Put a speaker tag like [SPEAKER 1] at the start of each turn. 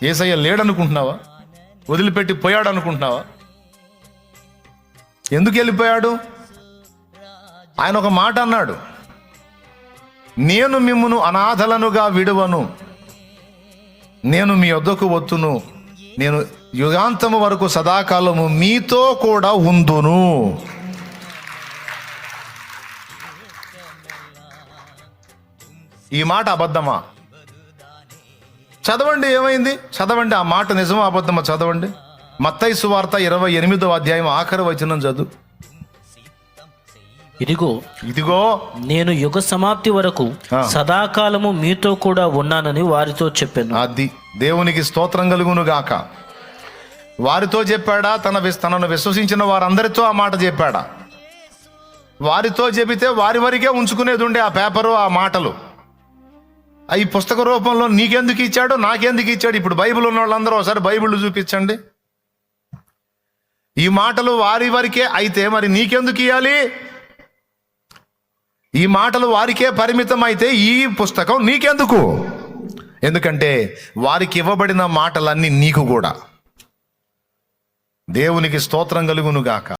[SPEAKER 1] యేసయ్య లేడనుకుంటున్నావా? వదిలిపెట్టి పోయాడు అనుకుంటున్నావా? ఎందుకు వెళ్ళిపోయాడు? ఆయన ఒక మాట అన్నాడు, నేను మిమ్మును అనాథలనుగా విడువను, నేను మీ వద్దకు వత్తును, నేను యుగాంతము వరకు సదాకాలము మీతో కూడా ఉందును. ఈ మాట అబద్ధమా? చదవండి, ఏమైంది చదవండి. ఆ మాట నిజమా అబద్ధమా చదవండి. మత్తయి సువార్త 28వ అధ్యాయం ఆఖరి వచనం చదువు. ఇదిగో
[SPEAKER 2] నేను యుగ సమాప్తి వరకు సదాకాలము మీతో కూడా ఉన్నానని వారితో చెప్పాను.
[SPEAKER 1] అది దేవునికి స్తోత్రం కలుగును గాక. వారితో చెప్పాడా? తనను విశ్వసించిన వారందరితో ఆ మాట చెప్పాడా? వారితో చెబితే వారి వరకే ఉంచుకునేది ఉండే ఆ పేపరు, ఆ మాటలు. ఈ పుస్తక రూపంలో నీకెందుకు ఇచ్చాడు, నాకెందుకు ఇచ్చాడు? ఇప్పుడు బైబిల్ ఉన్న వాళ్ళందరూ ఒకసారి బైబిల్ చూపించండి. ఈ మాటలు వారి వరకే అయితే మరి నీకెందుకు ఇవ్వాలి? ఈ మాటలు వారికే పరిమితం అయితే ఈ పుస్తకం నీకెందుకు? ఎందుకంటే వారికి ఇవ్వబడిన మాటలన్నీ నీకు కూడా. దేవునికి స్తోత్రం కలుగును గాక.